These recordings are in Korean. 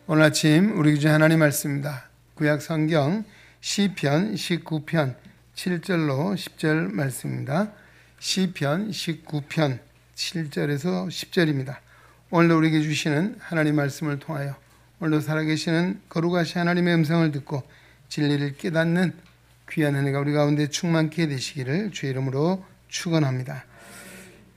오늘 아침 우리 주제 하나님 말씀입니다. 구약 성경 시편 19편 7절로 10절 말씀입니다. 시편 19편 7절에서 10절입니다. 오늘도 우리에게 주시는 하나님 말씀을 통하여 오늘도 살아계시는 거룩하신 하나님의 음성을 듣고 진리를 깨닫는 귀한 은혜가 우리 가운데 충만케 되시기를 주의 이름으로 축원합니다.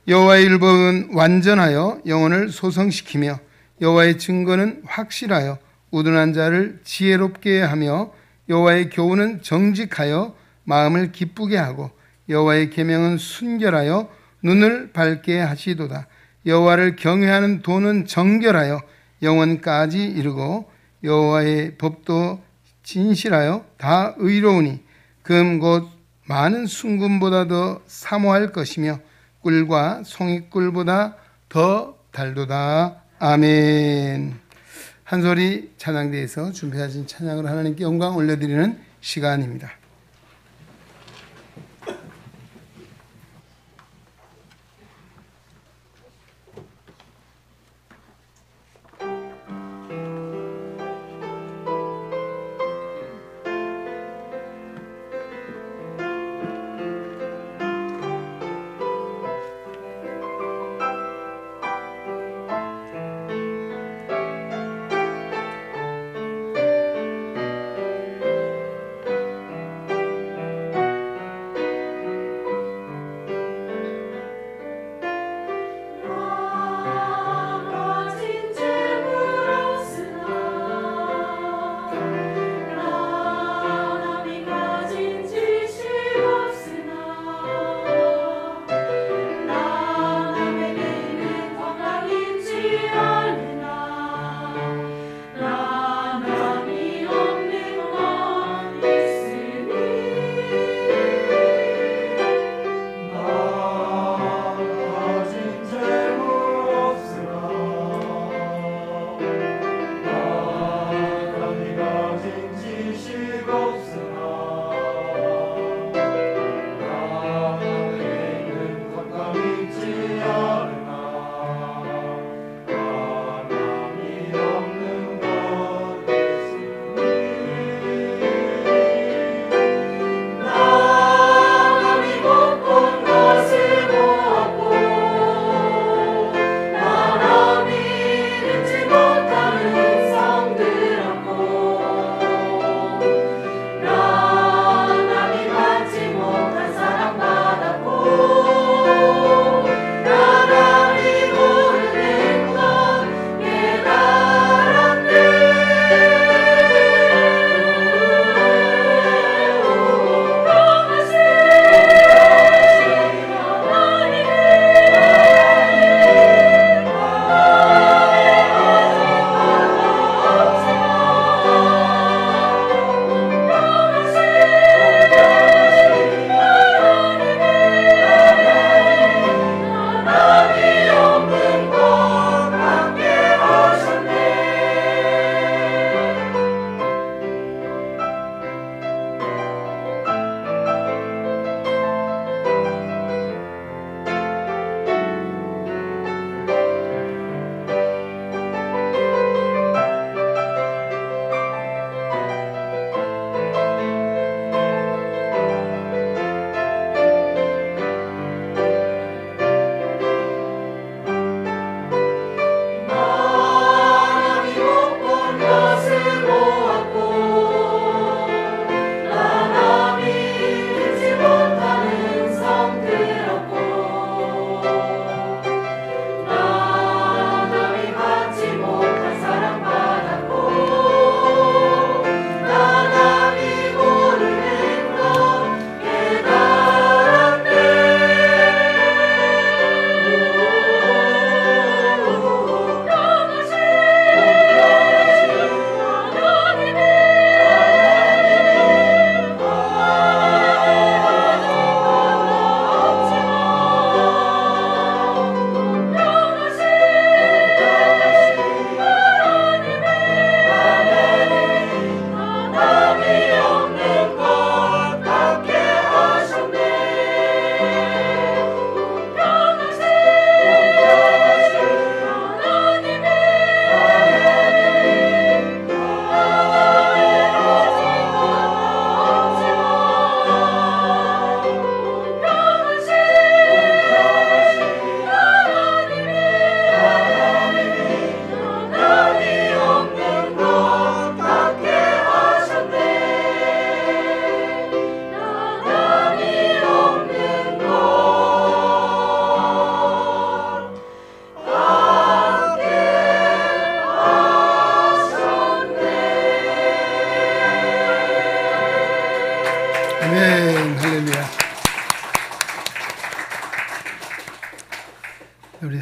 여호와의 율법은 완전하여 영혼을 소성시키며 여호와의 증거는 확실하여 우둔한 자를 지혜롭게 하며 여호와의 교훈은 정직하여 마음을 기쁘게 하고 여호와의 계명은 순결하여 눈을 밝게 하시도다. 여호와를 경외하는 도는 정결하여 영원까지 이르고 여호와의 법도 진실하여 다 의로우니 금 곧 많은 순금보다 더 사모할 것이며 꿀과 송이꿀보다 더 달도다. 아멘. 한 소리 찬양대에서 준비하신 찬양으로 하나님께 영광 올려드리는 시간입니다.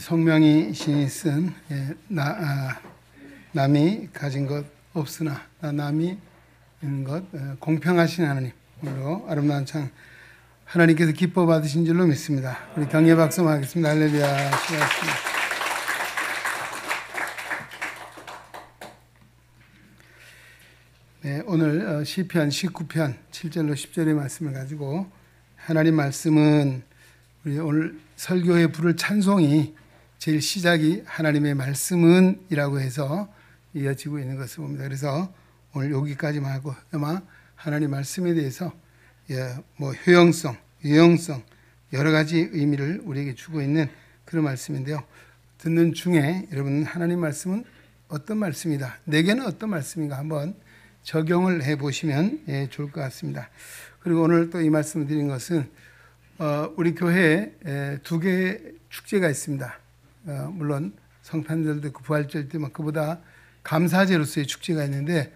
송명희 시인이 쓴 남이 가진 것 없으나 남이 있는 것 공평하신 하나님으로 아름다운 창 하나님께서 기뻐 받으신 줄로 믿습니다. 우리 경례 박수 하겠습니다. 할렐루야. 수고하셨습니다. 네, 오늘 시편 19편 7절로 10절의 말씀을 가지고 하나님 말씀은 우리 오늘 설교에 부를 찬송이 제일 시작이 하나님의 말씀은 이라고 해서 이어지고 있는 것을 봅니다. 그래서 오늘 여기까지만 하고 아마 하나님 말씀에 대해서 뭐 효용성, 유용성 여러 가지 의미를 우리에게 주고 있는 그런 말씀인데요. 듣는 중에 여러분 하나님 말씀은 어떤 말씀이다, 내게는 어떤 말씀인가 한번 적용을 해보시면 좋을 것 같습니다. 그리고 오늘 또 이 말씀을 드린 것은 우리 교회에 두 개의 축제가 있습니다. 물론 성탄절도 있고 부활절도 있고 그보다 감사제로서의 축제가 있는데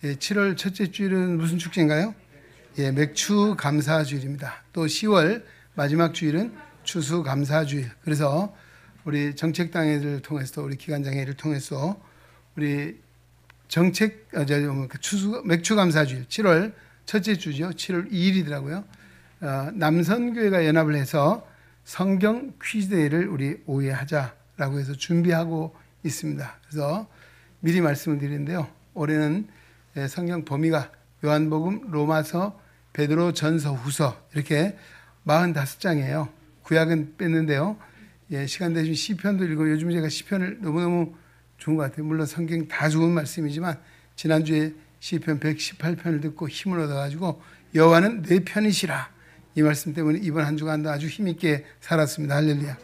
7월 첫째 주일은 무슨 축제인가요? 맥주 감사주일입니다. 또 10월 마지막 주일은 추수감사주일. 그래서 우리 정책당회를 통해서 우리 기관장회를 통해서 우리 맥주감사주일 7월 첫째 주죠. 7월 2일이더라고요. 남선교회가 연합을 해서 성경 퀴즈데이를 우리 오후에 하자라고 해서 준비하고 있습니다. 그래서 미리 말씀을 드리는데요. 올해는 성경 범위가 요한복음, 로마서, 베드로 전서, 후서 이렇게 45장이에요. 구약은 뺐는데요. 시간 되시면 시편도 읽고 요즘 제가 시편을 너무너무 좋은 것 같아요. 물론 성경 다 좋은 말씀이지만 지난주에 시편 118편을 듣고 힘을 얻어가지고 여호와는 내 편이시라 이 말씀 때문에 이번 한 주간도 아주 힘있게 살았습니다. 할렐루야.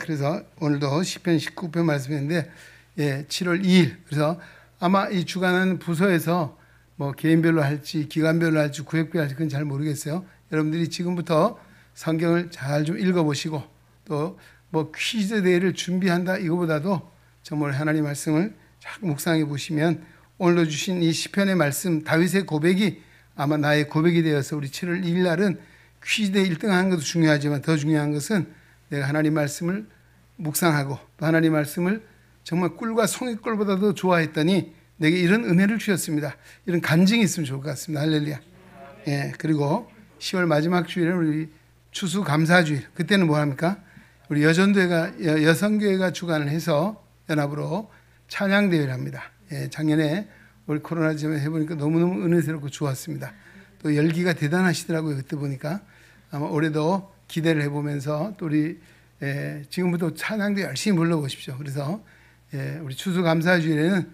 그래서 오늘도 시편 19편 말씀인데 7월 2일 그래서 아마 이 주간은 부서에서 뭐 개인별로 할지 기관별로 할지 구역별로 할지 그건 잘 모르겠어요. 여러분들이 지금부터 성경을 잘 좀 읽어보시고 또 뭐 퀴즈 대회를 준비한다 이거보다도 정말 하나님 말씀을 자꾸 묵상해 보시면 오늘도 주신 이 시편의 말씀 다윗의 고백이 아마 나의 고백이 되어서 우리 7월 2일 날은 퀴즈 대회 1등 하는 것도 중요하지만 더 중요한 것은 내가 하나님 말씀을 묵상하고 또 하나님 말씀을 정말 꿀과 송이꿀보다도 좋아했더니 내게 이런 은혜를 주셨습니다. 이런 간증이 있으면 좋을 것 같습니다. 할렐루야. 그리고 10월 마지막 주일은 우리 추수감사주일. 그때는 뭐 합니까? 우리 여성교회가 주관을 해서 연합으로 찬양대회를 합니다. 작년에 우리 코로나 때문에 해보니까 너무너무 은혜스럽고 좋았습니다. 또 열기가 대단하시더라고요. 그때 보니까 아마 올해도 기대를 해보면서 또 우리 지금부터 찬양대 열심히 불러보십시오. 그래서 우리 추수감사주일에는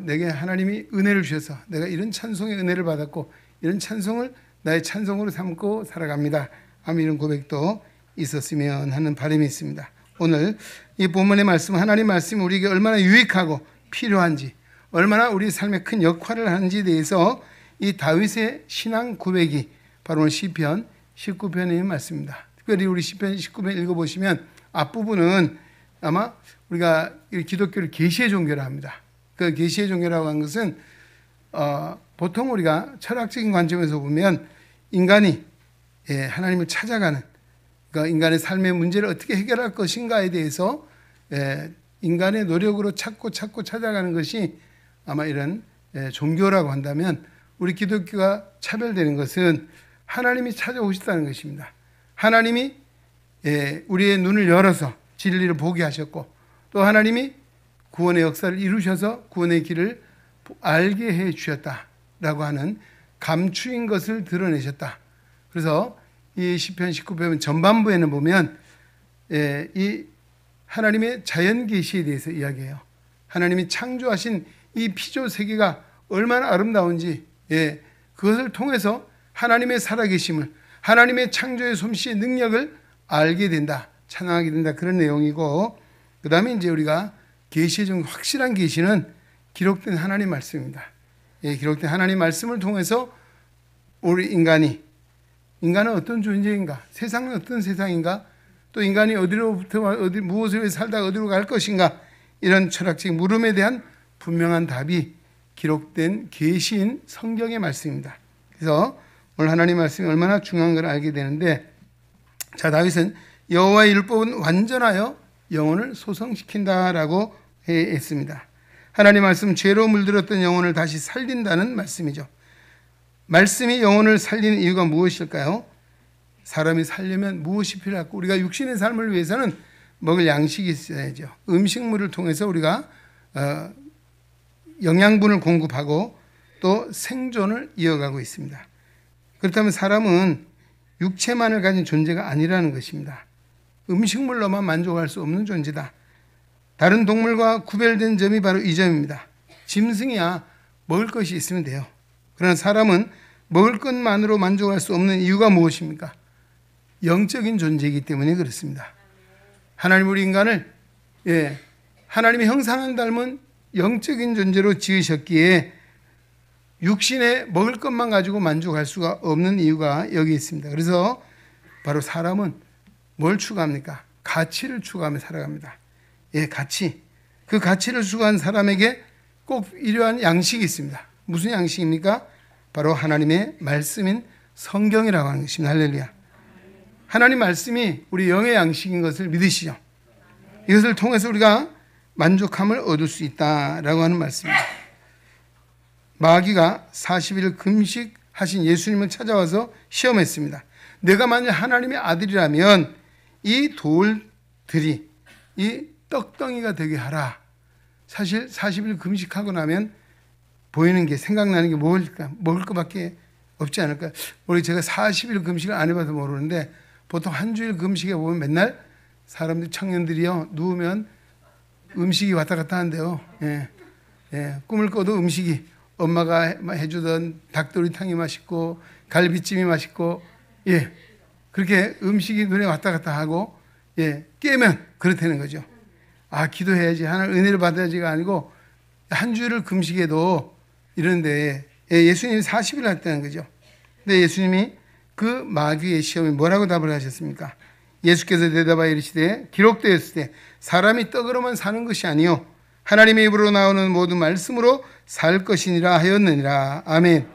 내게 하나님이 은혜를 주셔서 내가 이런 찬송의 은혜를 받았고 이런 찬송을 나의 찬송으로 삼고 살아갑니다. 아마 이런 고백도 있었으면 하는 바람이 있습니다. 오늘 이 본문의 말씀 하나님 말씀이 우리에게 얼마나 유익하고 필요한지 얼마나 우리 삶에 큰 역할을 하는지에 대해서 이 다윗의 신앙 고백이 바로 오늘 시편 19편의 말씀입니다. 특별히 우리 시편 19편 읽어보시면 앞부분은 아마 우리가 기독교를 계시의 종교라 합니다. 그 계시의 종교라고 하는 것은 보통 우리가 철학적인 관점에서 보면 인간이 하나님을 찾아가는 그러니까 인간의 삶의 문제를 어떻게 해결할 것인가에 대해서 인간의 노력으로 찾고 찾아가는 것이 아마 이런 종교라고 한다면 우리 기독교가 차별되는 것은 하나님이 찾아오셨다는 것입니다. 하나님이 우리의 눈을 열어서 진리를 보게 하셨고 또 하나님이 구원의 역사를 이루셔서 구원의 길을 알게 해 주셨다라고 하는 감추인 것을 드러내셨다. 그래서 이 시편 19편 전반부에는 보면 이 하나님의 자연 계시에 대해서 이야기해요. 하나님이 창조하신 이 피조 세계가 얼마나 아름다운지 그것을 통해서 하나님의 살아계심을 하나님의 창조의 솜씨의 능력을 알게 된다. 찬양하게 된다. 그런 내용이고 그 다음에 이제 우리가 계시의 좀 확실한 계시는 기록된 하나님 말씀입니다. 기록된 하나님 말씀을 통해서 우리 인간은 어떤 존재인가? 세상은 어떤 세상인가? 또 인간이 어디로부터 무엇을 위해 살다가 어디로 갈 것인가? 이런 철학적인 물음에 대한 분명한 답이 기록된 계시인 성경의 말씀입니다. 그래서 오늘 하나님 말씀이 얼마나 중요한 걸 알게 되는데 자 다윗은 여호와의 율법은 완전하여 영혼을 소성시킨다라고 했습니다. 하나님 말씀, 죄로 물들었던 영혼을 다시 살린다는 말씀이죠. 말씀이 영혼을 살리는 이유가 무엇일까요? 사람이 살려면 무엇이 필요할까? 우리가 육신의 삶을 위해서는 먹을 양식이 있어야죠. 음식물을 통해서 우리가 영양분을 공급하고 또 생존을 이어가고 있습니다. 그렇다면 사람은 육체만을 가진 존재가 아니라는 것입니다. 음식물로만 만족할 수 없는 존재다. 다른 동물과 구별된 점이 바로 이 점입니다. 짐승이야 먹을 것이 있으면 돼요. 그러나 사람은 먹을 것만으로 만족할 수 없는 이유가 무엇입니까? 영적인 존재이기 때문에 그렇습니다. 하나님 우리 인간을 하나님의 형상을 닮은 영적인 존재로 지으셨기에 육신에 먹을 것만 가지고 만족할 수가 없는 이유가 여기 있습니다. 그래서 바로 사람은 뭘 추구합니까? 가치를 추구하며 살아갑니다. 가치. 그 가치를 추구한 사람에게 꼭 필요한 양식이 있습니다. 무슨 양식입니까? 바로 하나님의 말씀인 성경이라고 하는 것입니다. 할렐루야. 하나님 말씀이 우리 영의 양식인 것을 믿으시죠. 이것을 통해서 우리가 만족함을 얻을 수 있다라고 하는 말씀입니다. 마귀가 40일 금식하신 예수님을 찾아와서 시험했습니다. 내가 만일 하나님의 아들이라면 이 돌들이 이 떡덩이가 되게 하라. 사실 40일 금식하고 나면 보이는 게 생각나는 게 뭘까? 먹을 것밖에 없지 않을까? 우리 제가 40일 금식을 안 해봐서 모르는데 보통 한 주일 금식에 보면 맨날 사람들 청년들이요 누우면 음식이 왔다 갔다 한대요. 꿈을 꿔도 음식이 엄마가 해주던 닭도리탕이 맛있고 갈비찜이 맛있고 그렇게 음식이 눈에 왔다 갔다 하고 깨면 그렇다는 거죠. 기도해야지 하나님 은혜를 받아야지가 아니고 한 주일을 금식해도 이런데 예수님이 40일 했다는 거죠. 근데 예수님이 그 마귀의 시험에 뭐라고 답을 하셨습니까? 예수께서 대답하여 이르시되 기록되었을 때 사람이 떡으로만 사는 것이 아니요 하나님의 입으로 나오는 모든 말씀으로 살 것이니라 하였느니라. 아멘.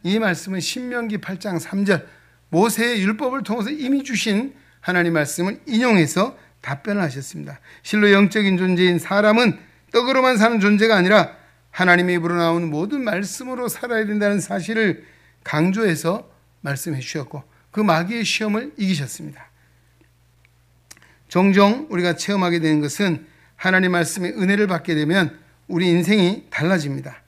이 말씀은 신명기 8장 3절 모세의 율법을 통해서 이미 주신 하나님 말씀을 인용해서 답변을 하셨습니다. 실로 영적인 존재인 사람은 떡으로만 사는 존재가 아니라 하나님의 입으로 나오는 모든 말씀으로 살아야 된다는 사실을 강조해서 말씀해 주셨고 그 마귀의 시험을 이기셨습니다. 종종 우리가 체험하게 되는 것은 하나님 말씀의 은혜를 받게 되면 우리 인생이 달라집니다.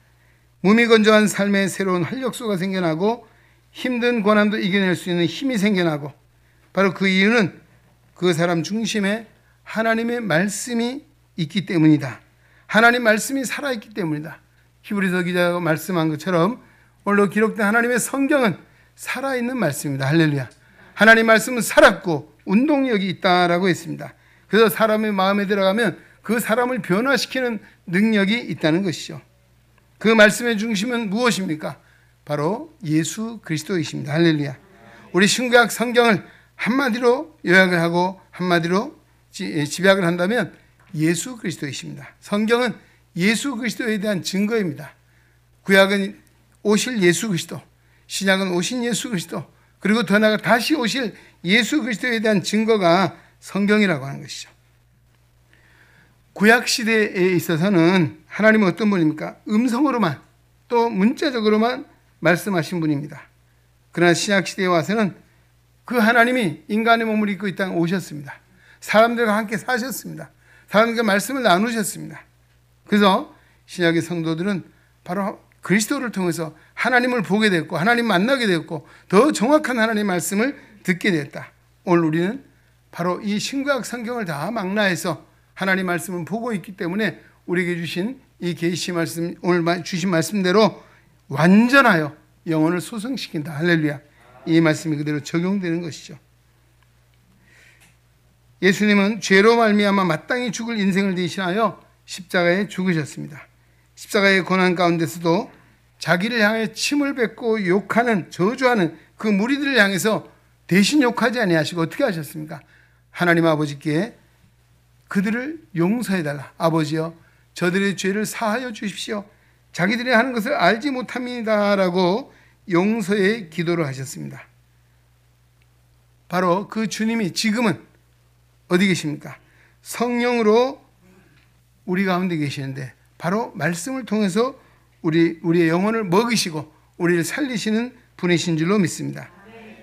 무미건조한 삶에 새로운 활력소가 생겨나고 힘든 고난도 이겨낼 수 있는 힘이 생겨나고 바로 그 이유는 그 사람 중심에 하나님의 말씀이 있기 때문이다. 하나님 말씀이 살아있기 때문이다. 히브리서 기자가 말씀한 것처럼 오늘로 기록된 하나님의 성경은 살아있는 말씀입니다. 할렐루야. 하나님 말씀은 살았고 운동력이 있다라고 했습니다. 그래서 사람의 마음에 들어가면 그 사람을 변화시키는 능력이 있다는 것이죠. 그 말씀의 중심은 무엇입니까? 바로 예수 그리스도이십니다. 할렐루야. 우리 신구약 성경을 한마디로 요약을 하고 한마디로 집약을 한다면 예수 그리스도이십니다. 성경은 예수 그리스도에 대한 증거입니다. 구약은 오실 예수 그리스도, 신약은 오신 예수 그리스도, 그리고 더 나아가 다시 오실 예수 그리스도에 대한 증거가 성경이라고 하는 것이죠. 구약 시대에 있어서는 하나님은 어떤 분입니까? 음성으로만 또 문자적으로만 말씀하신 분입니다. 그러나 신약 시대에 와서는 그 하나님이 인간의 몸을 입고 이 땅에 오셨습니다. 사람들과 함께 사셨습니다. 사람들과 말씀을 나누셨습니다. 그래서 신약의 성도들은 바로 그리스도를 통해서 하나님을 보게 됐고 하나님 만나게 됐고 더 정확한 하나님의 말씀을 듣게 됐다. 오늘 우리는 바로 이 신구약 성경을 다 망라해서 하나님 말씀을 보고 있기 때문에 우리에게 주신 이 계시 말씀, 오늘 주신 말씀대로 완전하여 영혼을 소성시킨다. 할렐루야. 이 말씀이 그대로 적용되는 것이죠. 예수님은 죄로 말미암아 마땅히 죽을 인생을 대신하여 십자가에 죽으셨습니다. 십자가의 고난 가운데서도 자기를 향해 침을 뱉고 욕하는 저주하는 그 무리들을 향해서 대신 욕하지 아니하시고 어떻게 하셨습니까? 하나님 아버지께 그들을 용서해달라. 아버지여 저들의 죄를 사하여 주십시오. 자기들이 하는 것을 알지 못합니다라고 용서의 기도를 하셨습니다. 바로 그 주님이 지금은 어디 계십니까? 성령으로 우리 가운데 계시는데 바로 말씀을 통해서 우리의 영혼을 먹이시고 우리를 살리시는 분이신 줄로 믿습니다.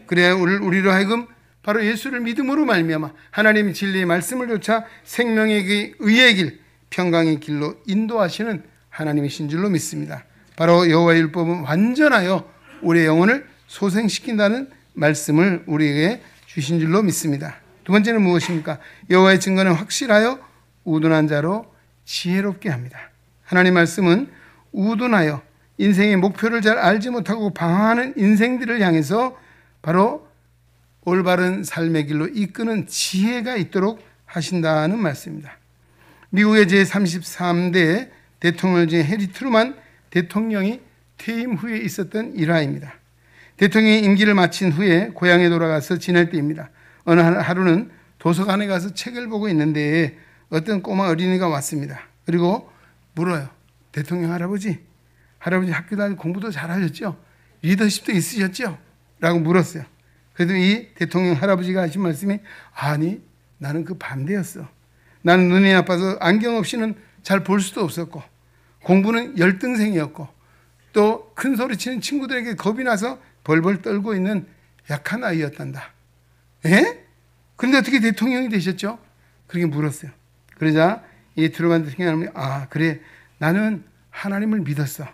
그래야 우리로 하여금 바로 예수를 믿음으로 말미암아 하나님의 진리의 말씀을 쫓아 생명의 의의 길, 평강의 길로 인도하시는 하나님이신 줄로 믿습니다. 바로 여호와의 율법은 완전하여 우리의 영혼을 소생시킨다는 말씀을 우리에게 주신 줄로 믿습니다. 두 번째는 무엇입니까? 여호와의 증거는 확실하여 우둔한 자로 지혜롭게 합니다. 하나님 말씀은 우둔하여 인생의 목표를 잘 알지 못하고 방황하는 인생들을 향해서 바로 올바른 삶의 길로 이끄는 지혜가 있도록 하신다는 말씀입니다. 미국의 제33대 대통령 중에 해리 트루만 대통령이 퇴임 후에 있었던 일화입니다. 대통령이 임기를 마친 후에 고향에 돌아가서 지낼 때입니다. 어느 하루는 도서관에 가서 책을 보고 있는데 어떤 꼬마 어린이가 왔습니다. 그리고 물어요. 대통령 할아버지 학교 다니고 공부도 잘하셨죠? 리더십도 있으셨죠? 라고 물었어요. 그래도 이 대통령 할아버지가 하신 말씀이 아니 나는 그 반대였어. 나는 눈이 나빠서 안경 없이는 잘 볼 수도 없었고 공부는 열등생이었고 또 큰 소리 치는 친구들에게 겁이 나서 벌벌 떨고 있는 약한 아이였단다. 예? 그런데 어떻게 대통령이 되셨죠? 그렇게 물었어요. 그러자 이 트루만 대통령이 그래 나는 하나님을 믿었어.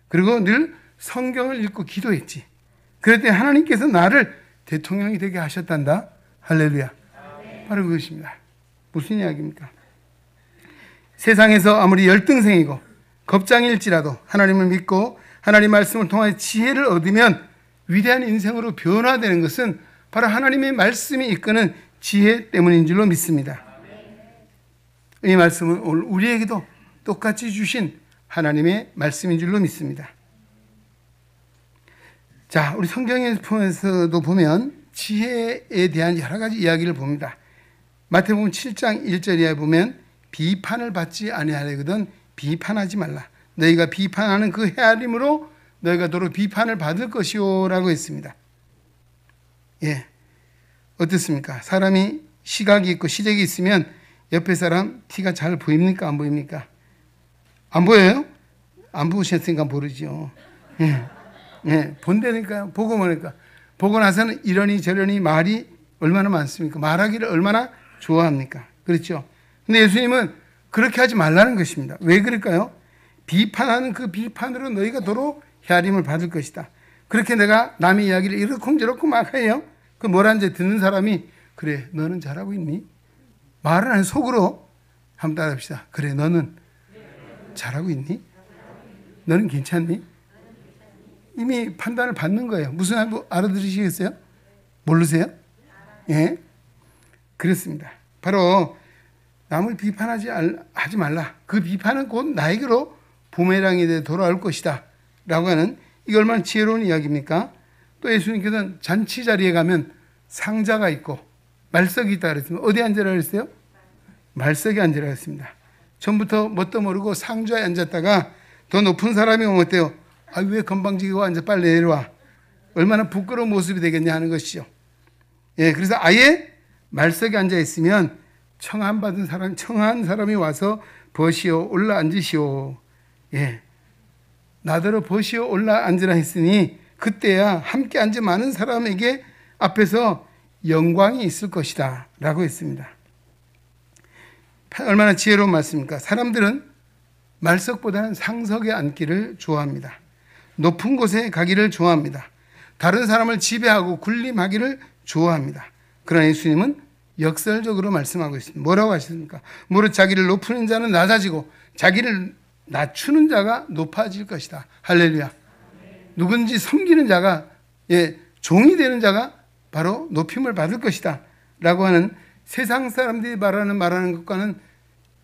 그리고 늘 성경을 읽고 기도했지. 그랬더니 하나님께서 나를 대통령이 되게 하셨단다. 할렐루야. 바로 그것입니다. 무슨 이야기입니까? 세상에서 아무리 열등생이고 겁장일지라도 하나님을 믿고 하나님 말씀을 통하여 지혜를 얻으면 위대한 인생으로 변화되는 것은 바로 하나님의 말씀이 이끄는 지혜 때문인 줄로 믿습니다. 이 말씀은 오늘 우리에게도 똑같이 주신 하나님의 말씀인 줄로 믿습니다. 자, 우리 성경에서도 보면 지혜에 대한 여러 가지 이야기를 봅니다. 마태복음 7장 1절에 보면 비판을 받지 아니하려거든 비판하지 말라. 너희가 비판하는 그 헤아림으로 너희가 도로 비판을 받을 것이오 라고 했습니다. 예, 어떻습니까? 사람이 시각이 있고 시력이 있으면 옆에 사람 티가 잘 보입니까? 안 보입니까? 안 보여요? 안 보셨으니까 모르죠. 예, 본다니까요. 보고 보니까. 보고 나서는 이러니 저러니 말이 얼마나 많습니까? 말하기를 얼마나 좋아합니까? 그렇죠? 근데 예수님은 그렇게 하지 말라는 것입니다. 왜 그럴까요? 비판하는 그 비판으로 너희가 도로 헤아림을 받을 것이다. 그렇게 내가 남의 이야기를 이렇쿵저렇쿵 막 해요. 그 뭐라는지 듣는 사람이 그래 너는 잘하고 있니? 말은 아니 속으로 한번 따라합시다. 그래 너는 잘하고 있니? 너는 괜찮니? 이미 판단을 받는 거예요. 무슨 말인지 알아들으시겠어요? 모르세요? 예, 그렇습니다. 바로 남을 비판하지 말라. 그 비판은 곧 나에게로 부메랑이 돼 돌아올 것이다 라고 하는 이게 얼마나 지혜로운 이야기입니까? 또 예수님께서는 잔치 자리에 가면 상자가 있고 말석이 있다 그랬습니다. 어디 앉으라 그랬어요? 말석에 앉으라 그랬습니다. 처음부터 뭣도 모르고 상자에 앉았다가 더 높은 사람이 오면 어때요? 왜 건방지게 앉아 빨리 내려와. 얼마나 부끄러운 모습이 되겠냐 하는 것이죠. 예, 그래서 아예 말석에 앉아 있으면 청한 사람이 와서 버시오 올라 앉으시오. 예, 나더러 버시오 올라 앉으라 했으니 그때야 함께 앉은 많은 사람에게 앞에서 영광이 있을 것이다 라고 했습니다. 얼마나 지혜로운 말씀입니까? 사람들은 말석보다는 상석에 앉기를 좋아합니다. 높은 곳에 가기를 좋아합니다. 다른 사람을 지배하고 군림하기를 좋아합니다. 그러나 예수님은 역설적으로 말씀하고 있습니다. 뭐라고 하십니까? 무릇 자기를 높이는 자는 낮아지고 자기를 낮추는 자가 높아질 것이다. 할렐루야. 누군지 섬기는 자가 종이 되는 자가 바로 높임을 받을 것이다 라고 하는 세상 사람들이 말하는 것과는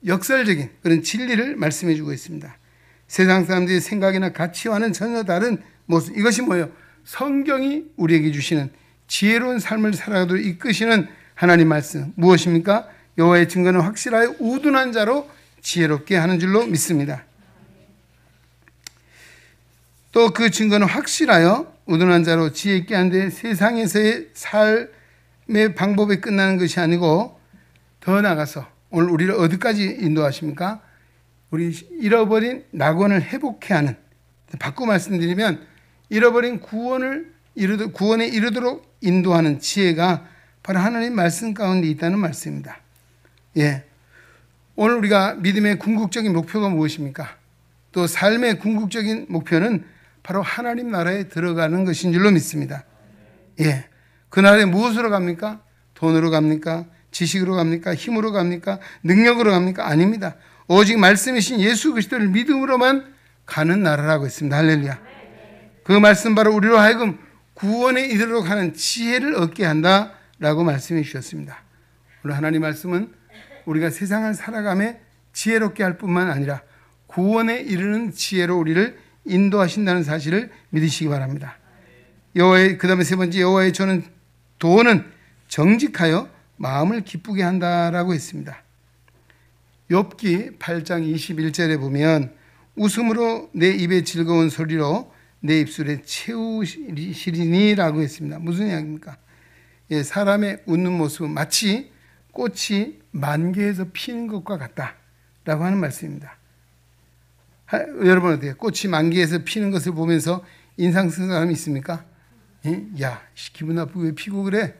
역설적인 그런 진리를 말씀해 주고 있습니다. 세상 사람들의 생각이나 가치와는 전혀 다른 모습. 이것이 뭐예요? 성경이 우리에게 주시는 지혜로운 삶을 살아가도록 이끄시는 하나님 말씀. 무엇입니까? 여호와의 증거는 확실하여 우둔한 자로 지혜롭게 하는 줄로 믿습니다. 또 그 증거는 확실하여 우둔한 자로 지혜 있게 하는데 세상에서의 삶의 방법이 끝나는 것이 아니고 더 나아가서 오늘 우리를 어디까지 인도하십니까? 우리 잃어버린 낙원을 회복해 하는, 바꿔 말씀드리면 잃어버린 구원에 이르도록 인도하는 지혜가 바로 하나님 말씀 가운데 있다는 말씀입니다. 예. 오늘 우리가 믿음의 궁극적인 목표가 무엇입니까? 또 삶의 궁극적인 목표는 바로 하나님 나라에 들어가는 것인 줄로 믿습니다. 예. 그 나라에 무엇으로 갑니까? 돈으로 갑니까? 지식으로 갑니까? 힘으로 갑니까? 능력으로 갑니까? 아닙니다. 오직 말씀이신 예수 그리스도를 믿음으로만 가는 나라라고 했습니다. 할렐루야. 그 말씀 바로 우리로 하여금 구원에 이르도록 하는 지혜를 얻게 한다라고 말씀해 주셨습니다. 오늘 하나님 말씀은 우리가 세상을 살아가며 지혜롭게 할 뿐만 아니라 구원에 이르는 지혜로 우리를 인도하신다는 사실을 믿으시기 바랍니다. 그 다음에 세 번째, 여호와의 도는 정직하여 마음을 기쁘게 한다라고 했습니다. 욥기 8장 21절에 보면 웃음으로 내 입에 즐거운 소리로 내 입술에 채우시리니라고 했습니다. 무슨 이야기입니까? 예, 사람의 웃는 모습은 마치 꽃이 만개에서 피는 것과 같다라고 하는 말씀입니다. 여러분 어때요? 꽃이 만개에서 피는 것을 보면서 인상 쓴 사람이 있습니까? 예? 야, 기분 나쁘게 왜 피고 그래?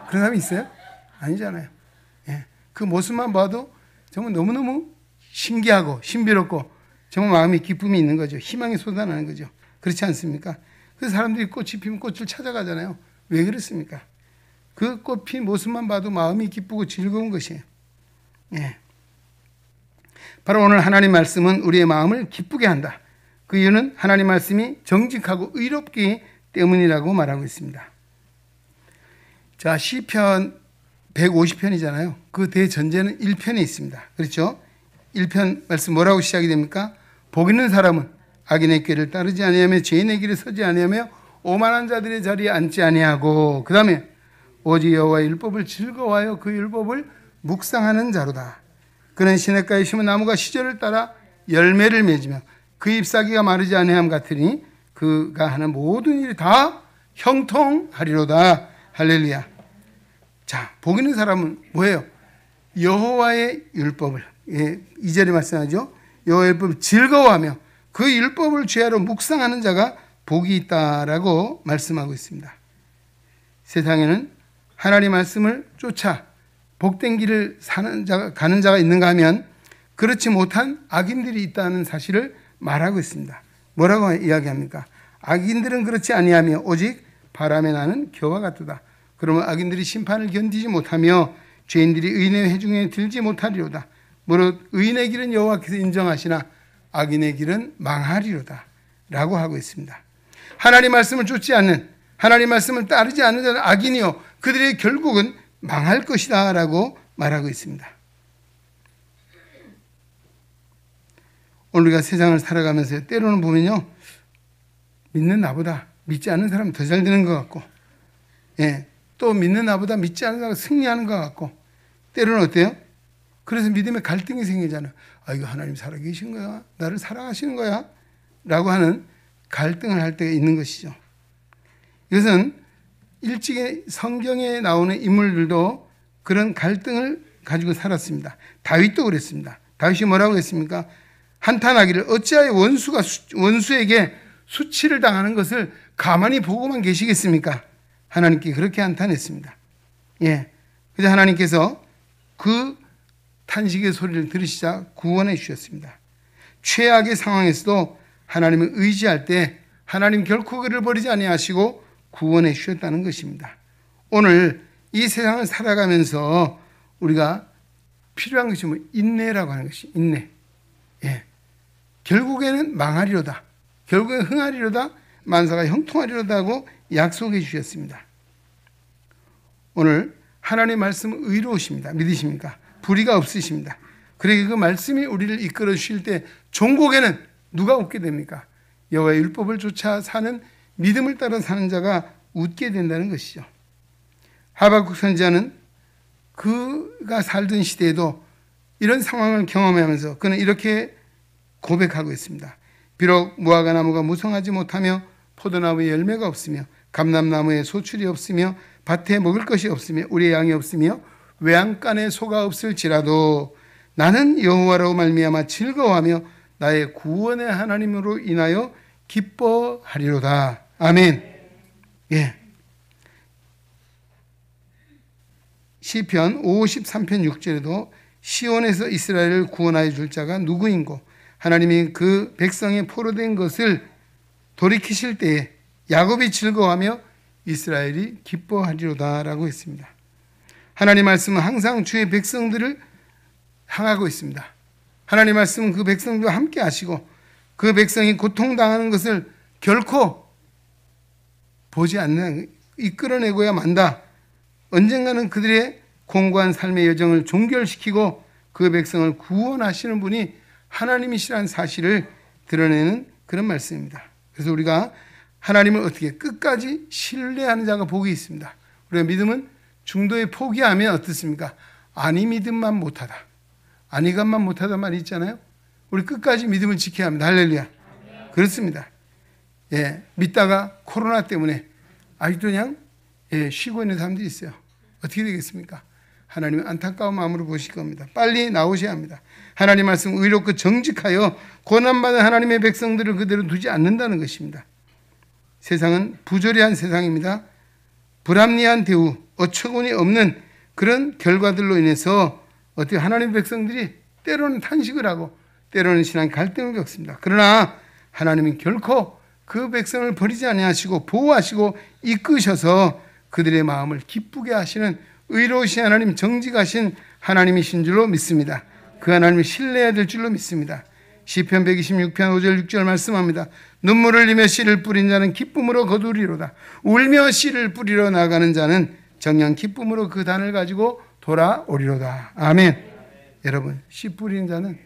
그런 사람이 있어요? 아니잖아요. 예. 그 모습만 봐도 정말 너무너무 신기하고 신비롭고 정말 마음에 기쁨이 있는 거죠. 희망이 솟아나는 거죠. 그렇지 않습니까? 그래서 사람들이 꽃이 피면 꽃을 찾아가잖아요. 왜 그렇습니까? 그 꽃 핀 모습만 봐도 마음이 기쁘고 즐거운 것이에요. 예. 바로 오늘 하나님 말씀은 우리의 마음을 기쁘게 한다. 그 이유는 하나님 말씀이 정직하고 의롭기 때문이라고 말하고 있습니다. 자, 시편 150편이잖아요. 그 대전제는 1편에 있습니다. 그렇죠? 1편 말씀 뭐라고 시작이 됩니까? 복 있는 사람은 악인의 꾀를 따르지 아니하며 죄인의 길에 서지 아니하며 오만한 자들의 자리에 앉지 아니하고, 그 다음에 오직 여호와의 율법을 즐거워하여 그 율법을 묵상하는 자로다. 그는 시냇가에 심은 나무가 시절을 따라 열매를 맺으며 그 잎사귀가 마르지 아니함 같으니 그가 하는 모든 일이 다 형통하리로다. 할렐루야. 자, 복 있는 사람은 뭐예요? 여호와의 율법을, 예, 2절에 말씀하죠. 여호와의 율법을 즐거워하며 그 율법을 죄하러 묵상하는 자가 복이 있다라고 말씀하고 있습니다. 세상에는 하나님 말씀을 쫓아 복된 길을 가는 자가 있는가 하면 그렇지 못한 악인들이 있다는 사실을 말하고 있습니다. 뭐라고 이야기합니까? 악인들은 그렇지 아니하며 오직 바람에 나는 겨와 같도다. 그러면 악인들이 심판을 견디지 못하며 죄인들이 의인의 회중에 들지 못하리로다. 무릇 의인의 길은 여호와께서 인정하시나 악인의 길은 망하리로다 라고 하고 있습니다. 하나님 말씀을 쫓지 않는, 하나님 말씀을 따르지 않는 자는 악인이요 그들의 결국은 망할 것이다 라고 말하고 있습니다. 오늘 우리가 세상을 살아가면서 때로는 보면요, 믿는 나보다 믿지 않는 사람이 더 잘 되는 것 같고, 예, 또 믿는 나보다 믿지 않는 사람이 승리하는 것 같고, 때로는 어때요? 그래서 믿음의 갈등이 생기잖아요. 아, 이거 하나님 살아계신 거야? 나를 사랑하시는 거야? 라고 하는 갈등을 할 때가 있는 것이죠. 이것은 일찍이 성경에 나오는 인물들도 그런 갈등을 가지고 살았습니다. 다윗도 그랬습니다. 다윗이 뭐라고 했습니까? 한탄하기를 어찌하여 원수에게 수치를 당하는 것을 가만히 보고만 계시겠습니까? 하나님께 그렇게 한탄했습니다. 예. 그래서 하나님께서 그 탄식의 소리를 들으시자 구원해 주셨습니다. 최악의 상황에서도 하나님을 의지할 때 하나님 결코 그를 버리지 아니하시고 구원해 주셨다는 것입니다. 오늘 이 세상을 살아가면서 우리가 필요한 것이 뭐 인내라고 하는 것이 인내. 예. 결국에는 망하리로다. 결국엔 흥하리로다. 만사가 형통하리로다 하고 약속해 주셨습니다. 오늘 하나님의 말씀은 의로우십니다. 믿으십니까? 불의가 없으십니다. 그러기에 그 말씀이 우리를 이끌어 주실 때 종국에는 누가 웃게 됩니까? 여호와의 율법을 쫓아 사는, 믿음을 따라 사는 자가 웃게 된다는 것이죠. 하박국 선지자는 그가 살던 시대에도 이런 상황을 경험하면서 그는 이렇게 고백하고 있습니다. 비록 무화과 나무가 무성하지 못하며 포도나무에 열매가 없으며 감람나무에 소출이 없으며 밭에 먹을 것이 없으며 우리의 양이 없으며 외양간에 소가 없을지라도 나는 여호와로 말미암아 즐거워하며 나의 구원의 하나님으로 인하여 기뻐하리로다. 아멘. 예. 시편 53편 6절에도 시온에서 이스라엘을 구원하여 줄 자가 누구인고 하나님이 그 백성의 포로된 것을 돌이키실 때에 야곱이 즐거워하며 이스라엘이 기뻐하리로다라고 했습니다. 하나님 말씀은 항상 주의 백성들을 향하고 있습니다. 하나님 말씀은 그 백성들과 함께 하시고 그 백성이 고통당하는 것을 결코 보지 않는, 이끌어내고야 만다. 언젠가는 그들의 공고한 삶의 여정을 종결시키고 그 백성을 구원하시는 분이 하나님이시라는 사실을 드러내는 그런 말씀입니다. 그래서 우리가 하나님을 어떻게 끝까지 신뢰하는 자가 복이 있습니다. 우리가 믿음은 중도에 포기하면 어떻습니까? 아니 믿음만 못하다, 아니감만 못하다 말이 있잖아요. 우리 끝까지 믿음을 지켜야 합니다. 할렐루야. 그렇습니다. 예, 믿다가 코로나 때문에 아직도 그냥 쉬고 있는 사람들이 있어요. 어떻게 되겠습니까? 하나님은 안타까운 마음으로 보실 겁니다. 빨리 나오셔야 합니다. 하나님 말씀 의롭고 정직하여 고난받은 하나님의 백성들을 그대로 두지 않는다는 것입니다. 세상은 부조리한 세상입니다. 불합리한 대우, 어처구니 없는 그런 결과들로 인해서 어떻게 하나님의 백성들이 때로는 탄식을 하고 때로는 신앙 갈등을 겪습니다. 그러나 하나님은 결코 그 백성을 버리지 아니하시고 보호하시고 이끄셔서 그들의 마음을 기쁘게 하시는 의로우신 하나님, 정직하신 하나님이신 줄로 믿습니다. 그 하나님을 신뢰해야 될 줄로 믿습니다. 시편 126편 5절 6절 말씀합니다. 눈물을 흘리며 씨를 뿌린 자는 기쁨으로 거두리로다. 울며 씨를 뿌리러 나가는 자는 정녕 기쁨으로 그 단을 가지고 돌아오리로다. 아멘. 여러분, 씨 뿌리는 자는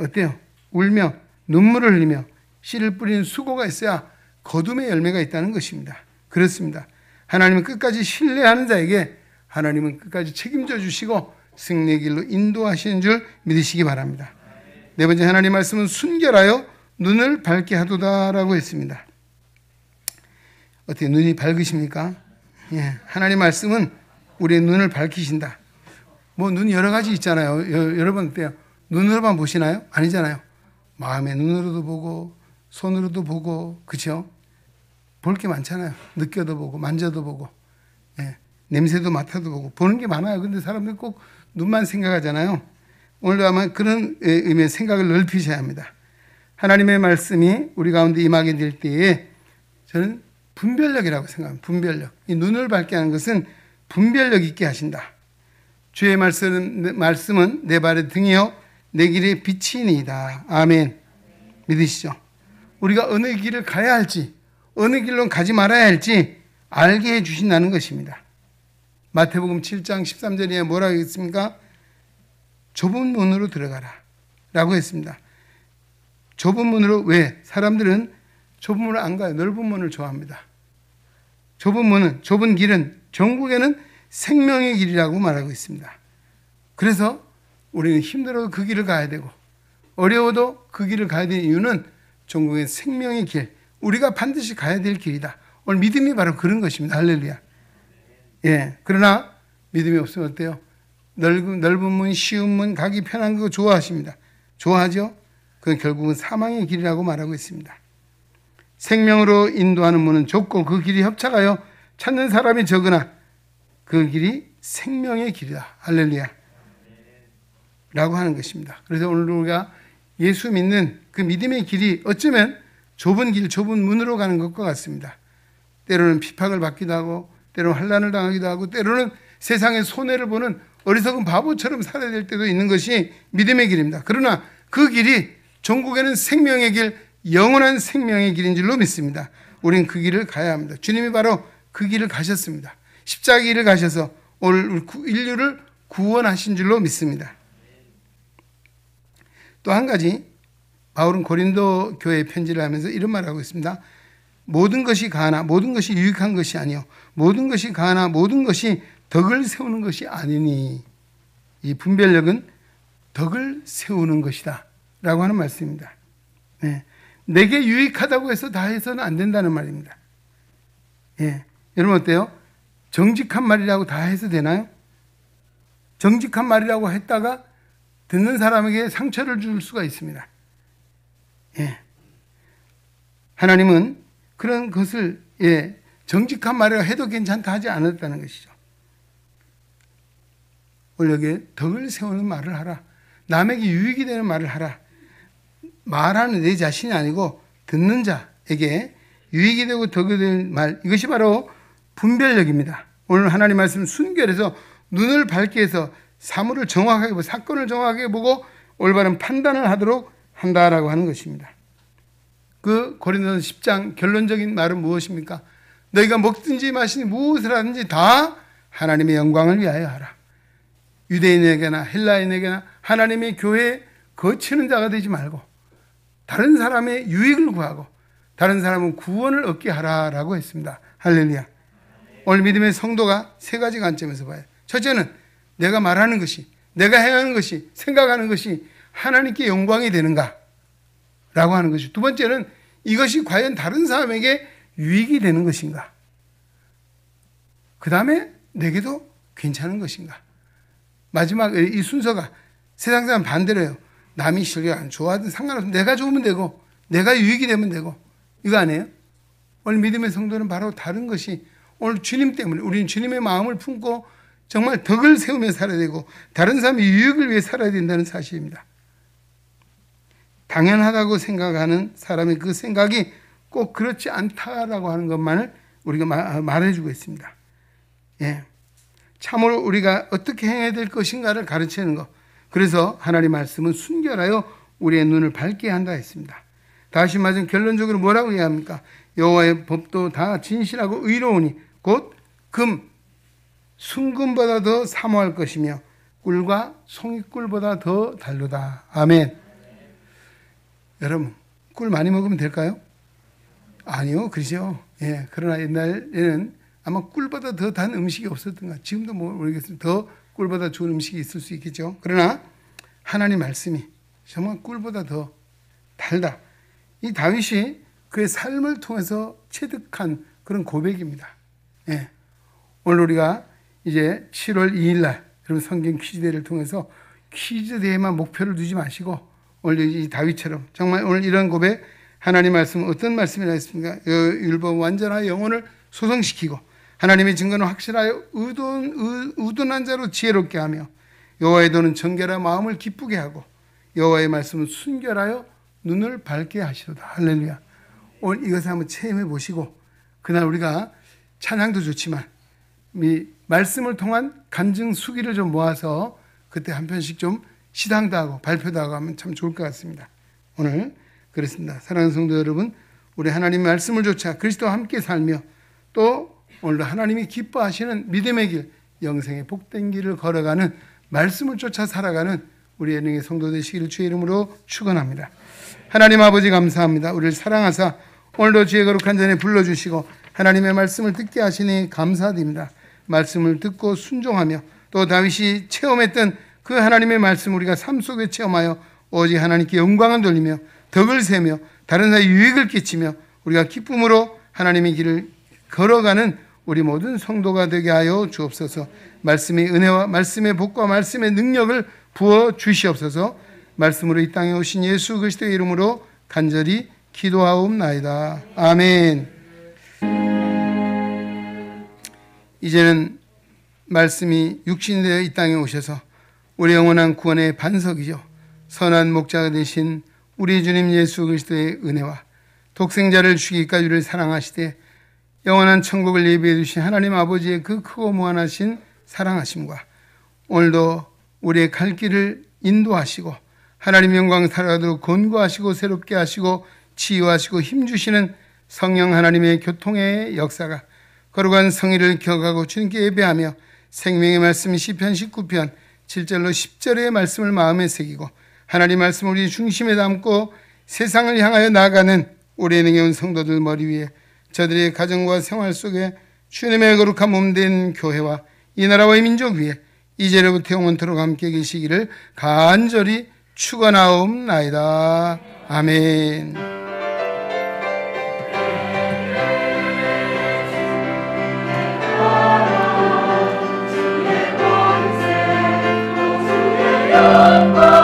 어때요? 울며 눈물을 흘리며 씨를 뿌리는 수고가 있어야 거둠의 열매가 있다는 것입니다. 그렇습니다. 하나님은 끝까지 신뢰하는 자에게 하나님은 끝까지 책임져 주시고 승리의 길로 인도하시는 줄 믿으시기 바랍니다. 네 번째, 하나님 말씀은 순결하여 눈을 밝게 하도다라고 했습니다. 어떻게 눈이 밝으십니까? 예, 하나님 말씀은 우리의 눈을 밝히신다. 뭐 눈이 여러 가지 있잖아요. 여러분 어때요? 눈으로만 보시나요? 아니잖아요. 마음의 눈으로도 보고 손으로도 보고, 그렇죠? 볼 게 많잖아요. 느껴도 보고 만져도 보고, 예, 냄새도 맡아도 보고 보는 게 많아요. 근데 사람들이 꼭 눈만 생각하잖아요. 오늘도 아마 그런 의미의 생각을 넓히셔야 합니다. 하나님의 말씀이 우리 가운데 임하게 될 때에 저는 분별력이라고 생각합니다. 분별력. 이 눈을 밝게 하는 것은 분별력 있게 하신다. 주의 말씀은 내 발의 등이요 내 길의 빛이니이다. 아멘. 믿으시죠? 우리가 어느 길을 가야 할지, 어느 길로 가지 말아야 할지 알게 해주신다는 것입니다. 마태복음 7장 13절에 뭐라고 했습니까? 좁은 문으로 들어가라 라고 했습니다. 좁은 문으로, 왜? 사람들은 좁은 문을 안 가요. 넓은 문을 좋아합니다. 좁은 길은 전국에는 생명의 길이라고 말하고 있습니다. 그래서 우리는 힘들어도 그 길을 가야 되고 어려워도 그 길을 가야 되는 이유는 전국의 생명의 길, 우리가 반드시 가야 될 길이다. 오늘 믿음이 바로 그런 것입니다. 할렐루야. 예. 그러나 믿음이 없으면 어때요? 넓은 문, 쉬운 문, 가기 편한 거 좋아하십니다. 좋아하죠? 그건 결국은 사망의 길이라고 말하고 있습니다. 생명으로 인도하는 문은 좁고 그 길이 협착하여 찾는 사람이 적으나 그 길이 생명의 길이다. 할렐루야. 라고 하는 것입니다. 그래서 오늘 우리가 예수 믿는 그 믿음의 길이 어쩌면 좁은 길, 좁은 문으로 가는 것과 같습니다. 때로는 핍박을 받기도 하고, 때로는 환난을 당하기도 하고, 때로는 세상의 손해를 보는 어리석은 바보처럼 살아야 될 때도 있는 것이 믿음의 길입니다. 그러나 그 길이 전국에는 생명의 길, 영원한 생명의 길인 줄로 믿습니다. 우리는 그 길을 가야 합니다. 주님이 바로 그 길을 가셨습니다. 십자가 길을 가셔서 오늘 인류를 구원하신 줄로 믿습니다. 또 한 가지, 바울은 고린도 교회에 편지를 하면서 이런 말을 하고 있습니다. 모든 것이 가하나 모든 것이 유익한 것이 아니요 모든 것이 가하나 모든 것이 덕을 세우는 것이 아니니. 이 분별력은 덕을 세우는 것이다 라고 하는 말씀입니다. 네. 내게 유익하다고 해서 다 해서는 안 된다는 말입니다. 예. 여러분 어때요? 정직한 말이라고 다 해서 되나요? 정직한 말이라고 했다가 듣는 사람에게 상처를 줄 수가 있습니다. 예. 하나님은 그런 것을 정직한 말이라고 해도 괜찮다 하지 않았다는 것이죠. 원래 덕을 세우는 말을 하라. 남에게 유익이 되는 말을 하라. 말하는 내 자신이 아니고 듣는 자에게 유익이 되고 덕이 되는 말, 이것이 바로 분별력입니다. 오늘 하나님 말씀 순결해서 눈을 밝게 해서 사물을 정확하게 보고 사건을 정확하게 보고 올바른 판단을 하도록 한다라고 하는 것입니다. 그 고린도서 10장 결론적인 말은 무엇입니까? 너희가 먹든지 마시든지 무엇을 하든지 다 하나님의 영광을 위하여 하라. 유대인에게나 헬라인에게나 하나님의 교회에 거치는 자가 되지 말고 다른 사람의 유익을 구하고 다른 사람은 구원을 얻게 하라라고 했습니다. 할렐루야. 오늘 믿음의 성도가 세 가지 관점에서 봐요. 첫째는 내가 말하는 것이, 내가 해야 하는 것이, 생각하는 것이 하나님께 영광이 되는가 라고 하는 것이. 두 번째는 이것이 과연 다른 사람에게 유익이 되는 것인가. 그 다음에 내게도 괜찮은 것인가. 마지막 이 순서가 세상 사람 반대로요. 남이 실력 안 좋아하든 상관없어. 내가 좋으면 되고 내가 유익이 되면 되고 이거 아니에요? 오늘 믿음의 성도는 바로 다른 것이 오늘 주님 때문에 우리는 주님의 마음을 품고 정말 덕을 세우며 살아야 되고 다른 사람의 유익을 위해 살아야 된다는 사실입니다. 당연하다고 생각하는 사람의 그 생각이 꼭 그렇지 않다라고 하는 것만을 우리가 말해주고 있습니다. 예. 참으로 우리가 어떻게 행해야 될 것인가를 가르치는 것. 그래서 하나님 말씀은 순결하여 우리의 눈을 밝게 한다 했습니다. 다시 말하면 결론적으로 뭐라고 이야기합니까? 여호와의 법도 다 진실하고 의로우니 곧 금, 순금보다 더 사모할 것이며 꿀과 송이꿀보다 더 달루다. 아멘. 여러분, 꿀 많이 먹으면 될까요? 아니요, 그러죠. 예, 그러나 옛날에는 아마 꿀보다 더 단 음식이 없었던 것. 지금도 모르겠습니다. 더 꿀보다 좋은 음식이 있을 수 있겠죠. 그러나 하나님 말씀이 정말 꿀보다 더 달다. 이 다윗이 그의 삶을 통해서 체득한 그런 고백입니다. 예. 오늘 우리가 이제 7월 2일 날 여러분 성경 퀴즈대회를 통해서 퀴즈대회만 목표를 두지 마시고 오늘 이 다윗처럼 정말 오늘 이런 고백 하나님 말씀은 어떤 말씀이라 했습니까? 율법 완전한 영혼을 소성시키고 하나님의 증거는 확실하여 의논한 자로 지혜롭게 하며 여호와의 도는 정결한 마음을 기쁘게 하고 여호와의 말씀은 순결하여 눈을 밝게 하시도다. 할렐루야. 오늘 이것을 한번 체험해 보시고 그날 우리가 찬양도 좋지만 이 말씀을 통한 간증 수기를 좀 모아서 그때 한 편씩 좀 시상도 하고 발표도 하고 하면 참 좋을 것 같습니다. 오늘 그렇습니다. 사랑하는 성도 여러분, 우리 하나님의 말씀을 좇아 그리스도와 함께 살며 또 오늘도 하나님이 기뻐하시는 믿음의 길, 영생의 복된 길을 걸어가는 말씀을 쫓아 살아가는 우리 예능의 성도 되시기를 주의 이름으로 축원합니다. 하나님 아버지 감사합니다. 우리를 사랑하사 오늘도 주의 거룩한 전에 불러주시고 하나님의 말씀을 듣게 하시니 감사드립니다. 말씀을 듣고 순종하며 또 다윗이 체험했던 그 하나님의 말씀 우리가 삶 속에 체험하여 오직 하나님께 영광을 돌리며 덕을 세며 다른 사람의 유익을 끼치며 우리가 기쁨으로 하나님의 길을 걸어가는 우리 모든 성도가 되게 하여 주옵소서. 말씀의 은혜와 말씀의 복과 말씀의 능력을 부어 주시옵소서. 말씀으로 이 땅에 오신 예수 그리스도의 이름으로 간절히 기도하옵나이다. 아멘. 이제는 말씀이 육신이 되어 이 땅에 오셔서 우리 영원한 구원의 반석이죠. 선한 목자가 되신 우리 주님 예수 그리스도의 은혜와 독생자를 주기까지 우리를 사랑하시되 영원한 천국을 예비해 주신 하나님 아버지의 그 크고 무한하신 사랑하심과 오늘도 우리의 갈 길을 인도하시고 하나님 영광 살아가도록 권고하시고 새롭게 하시고 치유하시고 힘주시는 성령 하나님의 교통의 역사가 거룩한 성의를 기억하고 주님께 예배하며 생명의 말씀 시편 19편 7절로 10절의 말씀을 마음에 새기고 하나님 말씀을 우리 중심에 담고 세상을 향하여 나아가는 우리 은혜의 온 성도들 머리 위에 저들의 가정과 생활 속에 주님의 거룩한 몸된 교회와 이 나라와 이 민족 위에 이제로부터 영원토록 함께 계시기를 간절히 축원하옵나이다. 아멘. 영광